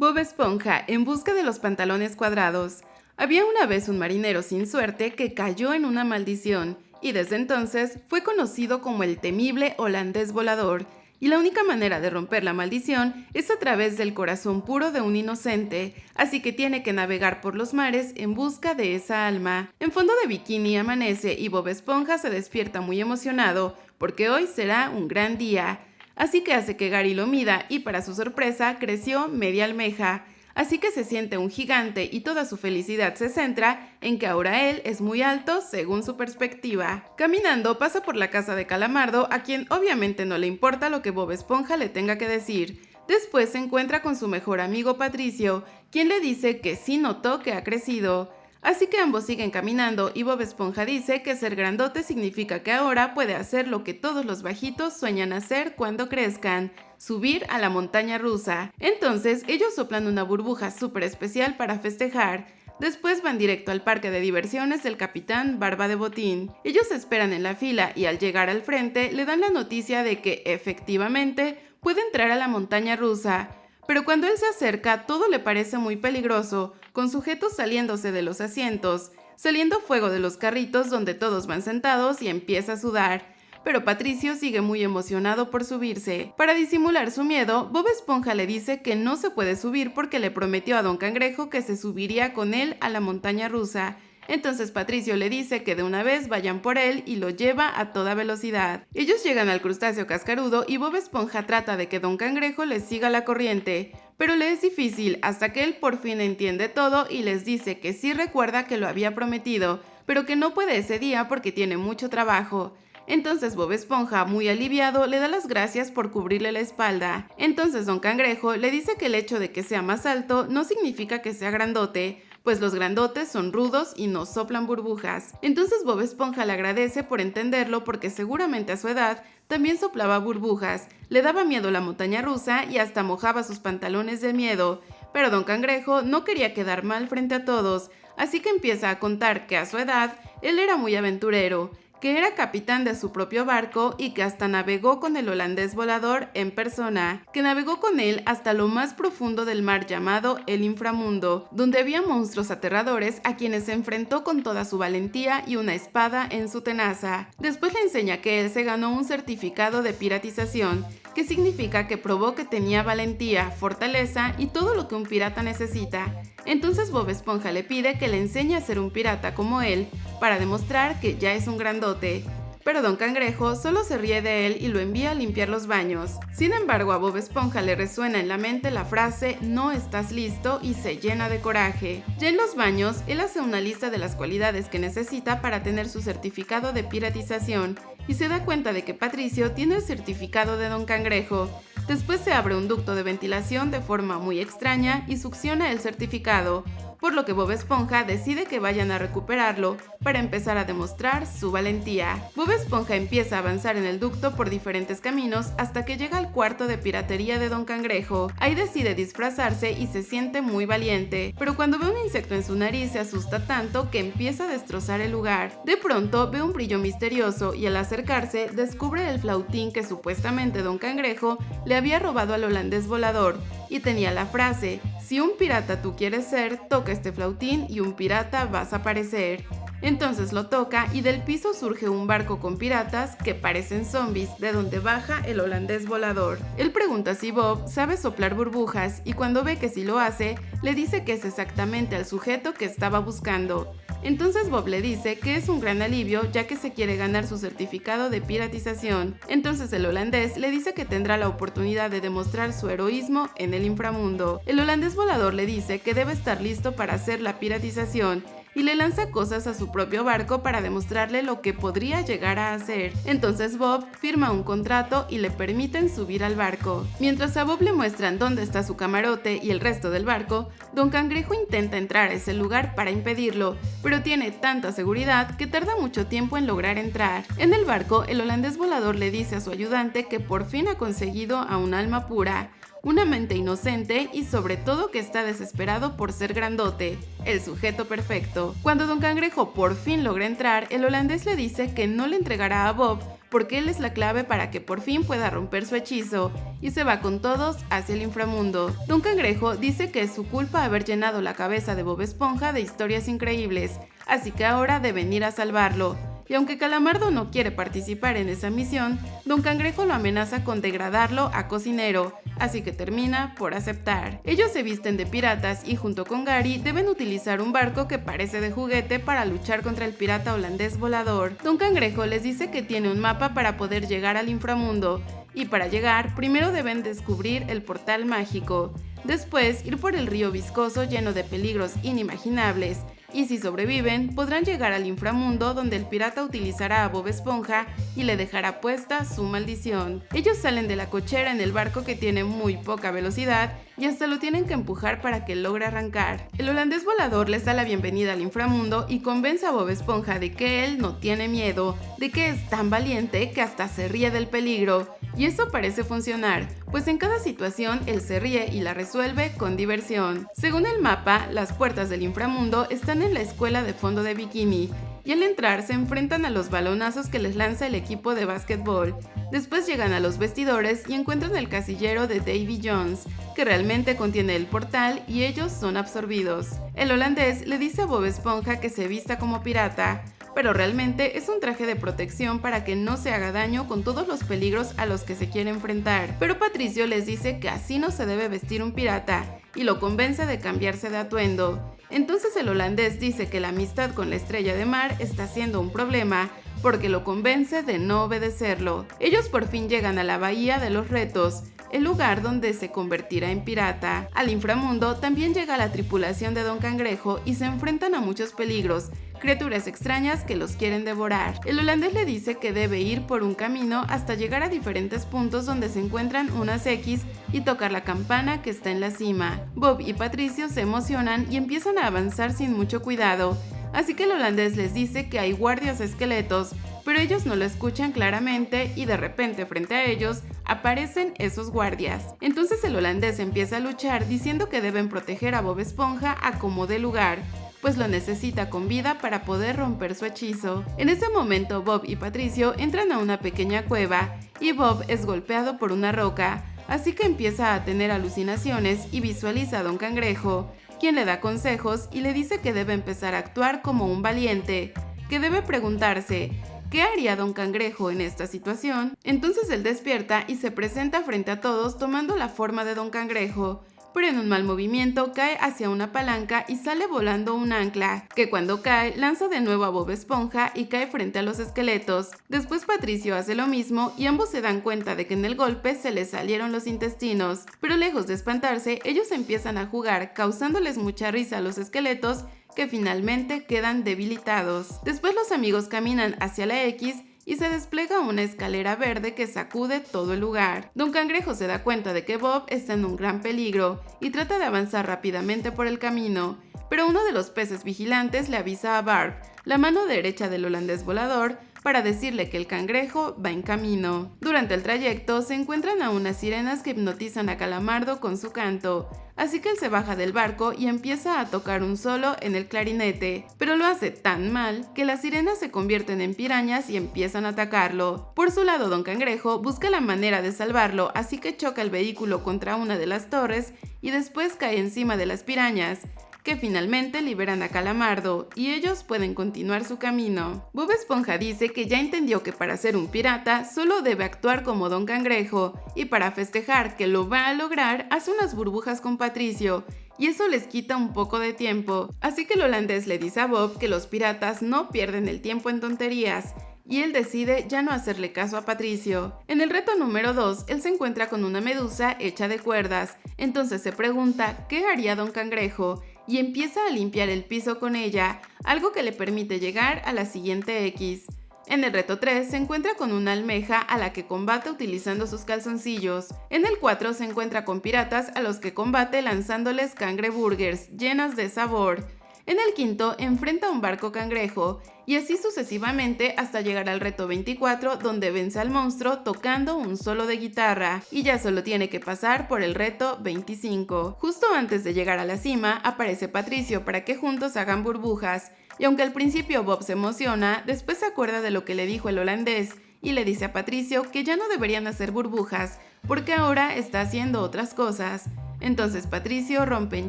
Bob Esponja en busca de los pantalones cuadrados. Había una vez un marinero sin suerte que cayó en una maldición y desde entonces fue conocido como el temible holandés volador. Y la única manera de romper la maldición es a través del corazón puro de un inocente, así que tiene que navegar por los mares en busca de esa alma. En fondo de bikini amanece y Bob Esponja se despierta muy emocionado porque hoy será un gran día. Así que hace que Gary lo mida y para su sorpresa creció media almeja. Así que se siente un gigante y toda su felicidad se centra en que ahora él es muy alto según su perspectiva. Caminando pasa por la casa de Calamardo, a quien obviamente no le importa lo que Bob Esponja le tenga que decir. Después se encuentra con su mejor amigo Patricio, quien le dice que sí notó que ha crecido. Así que ambos siguen caminando y Bob Esponja dice que ser grandote significa que ahora puede hacer lo que todos los bajitos sueñan hacer cuando crezcan: subir a la montaña rusa. Entonces ellos soplan una burbuja súper especial para festejar. Después van directo al parque de diversiones del Capitán Barba de Botín. Ellos esperan en la fila y al llegar al frente le dan la noticia de que efectivamente puede entrar a la montaña rusa. Pero cuando él se acerca, todo le parece muy peligroso, con sujetos saliéndose de los asientos, saliendo fuego de los carritos donde todos van sentados y empieza a sudar. Pero Patricio sigue muy emocionado por subirse. Para disimular su miedo, Bob Esponja le dice que no se puede subir porque le prometió a Don Cangrejo que se subiría con él a la montaña rusa. Entonces Patricio le dice que de una vez vayan por él y lo lleva a toda velocidad. Ellos llegan al crustáceo cascarudo y Bob Esponja trata de que Don Cangrejo les siga la corriente, pero le es difícil hasta que él por fin entiende todo y les dice que sí recuerda que lo había prometido, pero que no puede ese día porque tiene mucho trabajo. Entonces Bob Esponja, muy aliviado, le da las gracias por cubrirle la espalda. Entonces Don Cangrejo le dice que el hecho de que sea más alto no significa que sea grandote, pues los grandotes son rudos y no soplan burbujas. Entonces Bob Esponja le agradece por entenderlo porque seguramente a su edad también soplaba burbujas, le daba miedo la montaña rusa y hasta mojaba sus pantalones de miedo. Pero Don Cangrejo no quería quedar mal frente a todos, así que empieza a contar que a su edad él era muy aventurero, que era capitán de su propio barco y que hasta navegó con el holandés volador en persona, que navegó con él hasta lo más profundo del mar llamado el inframundo, donde había monstruos aterradores a quienes se enfrentó con toda su valentía y una espada en su tenaza. Después le enseña que él se ganó un certificado de piratización, que significa que probó que tenía valentía, fortaleza y todo lo que un pirata necesita. Entonces Bob Esponja le pide que le enseñe a ser un pirata como él, para demostrar que ya es un grandote. Pero Don Cangrejo solo se ríe de él y lo envía a limpiar los baños. Sin embargo, a Bob Esponja le resuena en la mente la frase "no estás listo" y se llena de coraje. Ya en los baños, él hace una lista de las cualidades que necesita para tener su certificado de piratización y se da cuenta de que Patricio tiene el certificado de Don Cangrejo. Después se abre un ducto de ventilación de forma muy extraña y succiona el certificado, por lo que Bob Esponja decide que vayan a recuperarlo para empezar a demostrar su valentía. Bob Esponja empieza a avanzar en el ducto por diferentes caminos hasta que llega al cuarto de piratería de Don Cangrejo. Ahí decide disfrazarse y se siente muy valiente, pero cuando ve un insecto en su nariz se asusta tanto que empieza a destrozar el lugar. De pronto ve un brillo misterioso y al acercarse descubre el flautín que supuestamente Don Cangrejo le había robado al holandés volador y tenía la frase: "Si un pirata tú quieres ser, toca este flautín y un pirata vas a aparecer". Entonces lo toca y del piso surge un barco con piratas que parecen zombies, de donde baja el holandés volador. Él pregunta si Bob sabe soplar burbujas y cuando ve que sí lo hace, le dice que es exactamente al sujeto que estaba buscando. Entonces Bob le dice que es un gran alivio ya que se quiere ganar su certificado de piratización. Entonces el holandés le dice que tendrá la oportunidad de demostrar su heroísmo en el inframundo. El holandés volador le dice que debe estar listo para hacer la piratización y le lanza cosas a su propio barco para demostrarle lo que podría llegar a hacer. Entonces Bob firma un contrato y le permiten subir al barco. Mientras a Bob le muestran dónde está su camarote y el resto del barco, Don Cangrejo intenta entrar a ese lugar para impedirlo, pero tiene tanta seguridad que tarda mucho tiempo en lograr entrar. En el barco, el holandés volador le dice a su ayudante que por fin ha conseguido a un alma pura, una mente inocente y sobre todo que está desesperado por ser grandote, el sujeto perfecto. Cuando Don Cangrejo por fin logra entrar, el holandés le dice que no le entregará a Bob, porque él es la clave para que por fin pueda romper su hechizo, y se va con todos hacia el inframundo. Don Cangrejo dice que es su culpa haber llenado la cabeza de Bob Esponja de historias increíbles, así que ahora deben ir a salvarlo. Y aunque Calamardo no quiere participar en esa misión, Don Cangrejo lo amenaza con degradarlo a cocinero, así que termina por aceptar. Ellos se visten de piratas y junto con Gary deben utilizar un barco que parece de juguete para luchar contra el pirata holandés volador. Don Cangrejo les dice que tiene un mapa para poder llegar al inframundo, y para llegar primero deben descubrir el portal mágico, después ir por el río viscoso lleno de peligros inimaginables, y si sobreviven, podrán llegar al inframundo donde el pirata utilizará a Bob Esponja y le dejará puesta su maldición. Ellos salen de la cochera en el barco que tiene muy poca velocidad y hasta lo tienen que empujar para que logre arrancar. El holandés volador les da la bienvenida al inframundo y convence a Bob Esponja de que él no tiene miedo, de que es tan valiente que hasta se ríe del peligro. Y eso parece funcionar, pues en cada situación él se ríe y la resuelve con diversión. Según el mapa, las puertas del inframundo están en la escuela de fondo de bikini, y al entrar se enfrentan a los balonazos que les lanza el equipo de básquetbol. Después llegan a los vestidores y encuentran el casillero de Davy Jones, que realmente contiene el portal y ellos son absorbidos. El holandés le dice a Bob Esponja que se vista como pirata, pero realmente es un traje de protección para que no se haga daño con todos los peligros a los que se quiere enfrentar. Pero Patricio les dice que así no se debe vestir un pirata y lo convence de cambiarse de atuendo. Entonces el holandés dice que la amistad con la estrella de mar está siendo un problema porque lo convence de no obedecerlo. Ellos por fin llegan a la Bahía de los Retos, el lugar donde se convertirá en pirata. Al inframundo también llega la tripulación de Don Cangrejo y se enfrentan a muchos peligros, criaturas extrañas que los quieren devorar. El holandés le dice que debe ir por un camino hasta llegar a diferentes puntos donde se encuentran unas X y tocar la campana que está en la cima. Bob y Patricio se emocionan y empiezan a avanzar sin mucho cuidado, así que el holandés les dice que hay guardias esqueletos, pero ellos no lo escuchan claramente y de repente frente a ellos aparecen esos guardias. Entonces el holandés empieza a luchar diciendo que deben proteger a Bob Esponja a como dé lugar, pues lo necesita con vida para poder romper su hechizo. En ese momento Bob y Patricio entran a una pequeña cueva y Bob es golpeado por una roca, así que empieza a tener alucinaciones y visualiza a Don Cangrejo, quien le da consejos y le dice que debe empezar a actuar como un valiente, que debe preguntarse ¿qué haría Don Cangrejo en esta situación? Entonces él despierta y se presenta frente a todos tomando la forma de Don Cangrejo, pero en un mal movimiento cae hacia una palanca y sale volando un ancla, que cuando cae lanza de nuevo a Bob Esponja y cae frente a los esqueletos. Después Patricio hace lo mismo y ambos se dan cuenta de que en el golpe se les salieron los intestinos, pero lejos de espantarse, ellos empiezan a jugar, causándoles mucha risa a los esqueletos, que finalmente quedan debilitados. Después los amigos caminan hacia la X y se despliega una escalera verde que sacude todo el lugar. Don Cangrejo se da cuenta de que Bob está en un gran peligro y trata de avanzar rápidamente por el camino, pero uno de los peces vigilantes le avisa a Barb, la mano derecha del holandés volador, para decirle que el cangrejo va en camino. Durante el trayecto se encuentran a unas sirenas que hipnotizan a Calamardo con su canto, así que él se baja del barco y empieza a tocar un solo en el clarinete, pero lo hace tan mal que las sirenas se convierten en pirañas y empiezan a atacarlo. Por su lado, Don Cangrejo busca la manera de salvarlo, así que choca el vehículo contra una de las torres y después cae encima de las pirañas, que finalmente liberan a Calamardo y ellos pueden continuar su camino. Bob Esponja dice que ya entendió que para ser un pirata solo debe actuar como Don Cangrejo y para festejar que lo va a lograr hace unas burbujas con Patricio y eso les quita un poco de tiempo. Así que el holandés le dice a Bob que los piratas no pierden el tiempo en tonterías y él decide ya no hacerle caso a Patricio. En el reto número 2, él se encuentra con una medusa hecha de cuerdas, entonces se pregunta qué haría Don Cangrejo y empieza a limpiar el piso con ella, algo que le permite llegar a la siguiente X. En el reto 3 se encuentra con una almeja a la que combate utilizando sus calzoncillos. En el 4 se encuentra con piratas a los que combate lanzándoles cangreburgers llenas de sabor. En el 5 enfrenta a un barco cangrejo y así sucesivamente hasta llegar al reto 24 donde vence al monstruo tocando un solo de guitarra y ya solo tiene que pasar por el reto 25. Justo antes de llegar a la cima aparece Patricio para que juntos hagan burbujas y aunque al principio Bob se emociona, después se acuerda de lo que le dijo el holandés y le dice a Patricio que ya no deberían hacer burbujas porque ahora está haciendo otras cosas. Entonces Patricio rompe en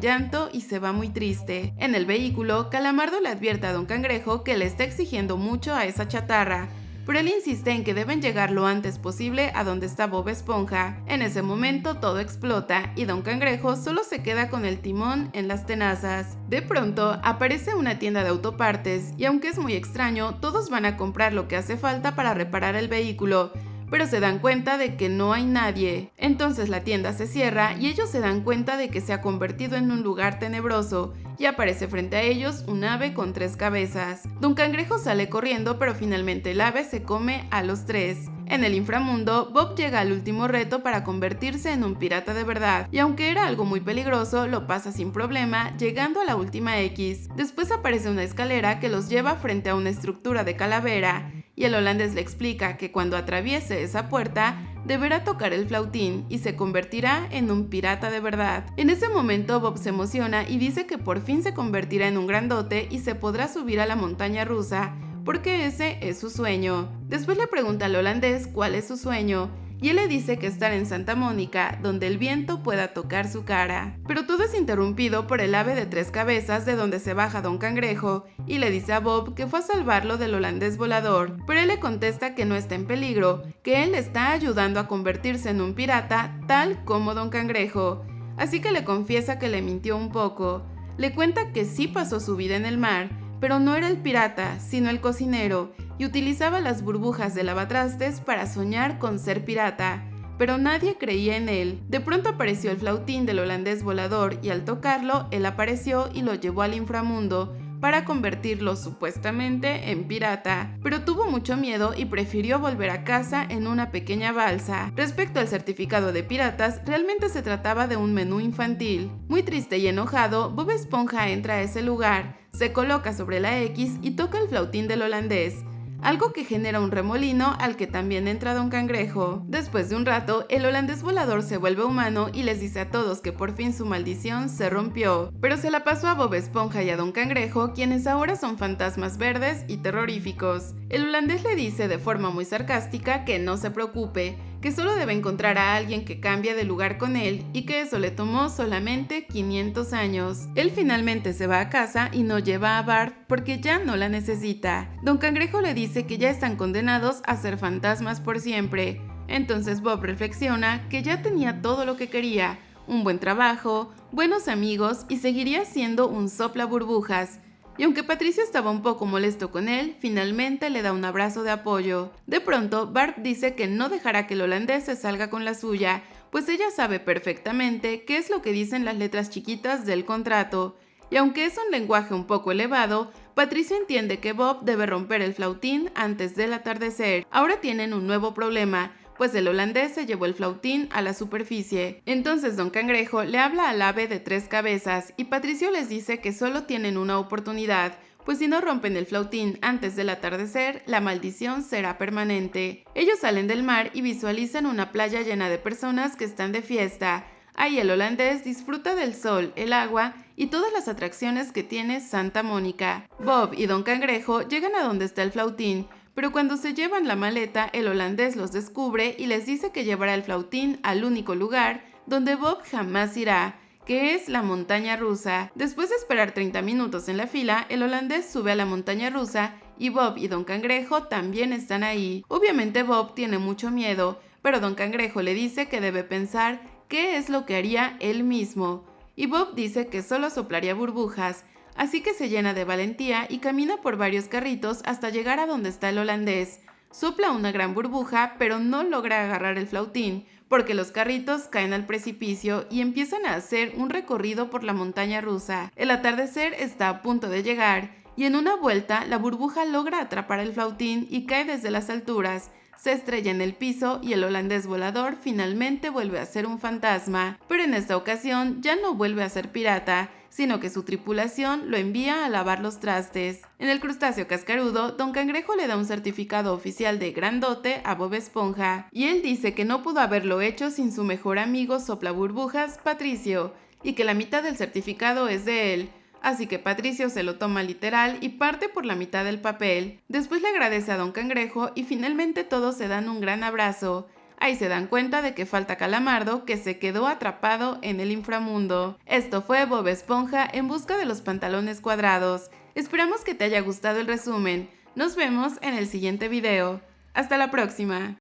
llanto y se va muy triste. En el vehículo, Calamardo le advierte a Don Cangrejo que le está exigiendo mucho a esa chatarra, pero él insiste en que deben llegar lo antes posible a donde está Bob Esponja. En ese momento todo explota y Don Cangrejo solo se queda con el timón en las tenazas. De pronto aparece una tienda de autopartes y aunque es muy extraño, todos van a comprar lo que hace falta para reparar el vehículo, pero se dan cuenta de que no hay nadie. Entonces la tienda se cierra y ellos se dan cuenta de que se ha convertido en un lugar tenebroso y aparece frente a ellos un ave con 3 cabezas. Don Cangrejo sale corriendo, pero finalmente el ave se come a los 3. En el inframundo, Bob llega al último reto para convertirse en un pirata de verdad, y aunque era algo muy peligroso, lo pasa sin problema, llegando a la última X. Después aparece una escalera que los lleva frente a una estructura de calavera, y el holandés le explica que cuando atraviese esa puerta, deberá tocar el flautín y se convertirá en un pirata de verdad. En ese momento Bob se emociona y dice que por fin se convertirá en un grandote y se podrá subir a la montaña rusa, porque ese es su sueño. Después le pregunta al holandés cuál es su sueño, y él le dice que estar en Santa Mónica, donde el viento pueda tocar su cara. Pero todo es interrumpido por el ave de 3 cabezas de donde se baja Don Cangrejo, y le dice a Bob que fue a salvarlo del holandés volador, pero él le contesta que no está en peligro, que él le está ayudando a convertirse en un pirata tal como Don Cangrejo. Así que le confiesa que le mintió un poco. Le cuenta que sí pasó su vida en el mar, pero no era el pirata, sino el cocinero, y utilizaba las burbujas de lavatrastes para soñar con ser pirata, pero nadie creía en él. De pronto apareció el flautín del holandés volador y al tocarlo, él apareció y lo llevó al inframundo para convertirlo supuestamente en pirata, pero tuvo mucho miedo y prefirió volver a casa en una pequeña balsa. Respecto al certificado de piratas, realmente se trataba de un menú infantil. Muy triste y enojado, Bob Esponja entra a ese lugar, se coloca sobre la X y toca el flautín del holandés, algo que genera un remolino al que también entra Don Cangrejo. Después de un rato, el holandés volador se vuelve humano y les dice a todos que por fin su maldición se rompió, pero se la pasó a Bob Esponja y a Don Cangrejo, quienes ahora son fantasmas verdes y terroríficos. El holandés le dice de forma muy sarcástica que no se preocupe, que solo debe encontrar a alguien que cambie de lugar con él y que eso le tomó solamente 500 años. Él finalmente se va a casa y no lleva a Bart porque ya no la necesita. Don Cangrejo le dice que ya están condenados a ser fantasmas por siempre. Entonces Bob reflexiona que ya tenía todo lo que quería, un buen trabajo, buenos amigos y seguiría siendo un sopla burbujas. Y aunque Patricio estaba un poco molesto con él, finalmente le da un abrazo de apoyo. De pronto, Bart dice que no dejará que el holandés se salga con la suya, pues ella sabe perfectamente qué es lo que dicen las letras chiquitas del contrato. Y aunque es un lenguaje un poco elevado, Patricio entiende que Bob debe romper el flautín antes del atardecer. Ahora tienen un nuevo problema, pues el holandés se llevó el flautín a la superficie. Entonces Don Cangrejo le habla al ave de 3 cabezas y Patricio les dice que solo tienen una oportunidad, pues si no rompen el flautín antes del atardecer, la maldición será permanente. Ellos salen del mar y visualizan una playa llena de personas que están de fiesta. Ahí el holandés disfruta del sol, el agua y todas las atracciones que tiene Santa Mónica. Bob y Don Cangrejo llegan a donde está el flautín, pero cuando se llevan la maleta, el holandés los descubre y les dice que llevará el flautín al único lugar donde Bob jamás irá, que es la montaña rusa. Después de esperar 30 minutos en la fila, el holandés sube a la montaña rusa y Bob y Don Cangrejo también están ahí. Obviamente Bob tiene mucho miedo, pero Don Cangrejo le dice que debe pensar qué es lo que haría él mismo. Y Bob dice que solo soplaría burbujas, así que se llena de valentía y camina por varios carritos hasta llegar a donde está el holandés. Sopla una gran burbuja, pero no logra agarrar el flautín, porque los carritos caen al precipicio y empiezan a hacer un recorrido por la montaña rusa. El atardecer está a punto de llegar, y en una vuelta la burbuja logra atrapar el flautín y cae desde las alturas. Se estrella en el piso y el holandés volador finalmente vuelve a ser un fantasma, pero en esta ocasión ya no vuelve a ser pirata, sino que su tripulación lo envía a lavar los trastes. En el crustáceo cascarudo, Don Cangrejo le da un certificado oficial de grandote a Bob Esponja, y él dice que no pudo haberlo hecho sin su mejor amigo soplaburbujas, Patricio, y que la mitad del certificado es de él. así que Patricio se lo toma literal y parte por la mitad del papel. Después le agradece a Don Cangrejo y finalmente todos se dan un gran abrazo. Ahí se dan cuenta de que falta Calamardo, que se quedó atrapado en el inframundo. Esto fue Bob Esponja en busca de los pantalones cuadrados. Esperamos que te haya gustado el resumen. Nos vemos en el siguiente video. ¡Hasta la próxima!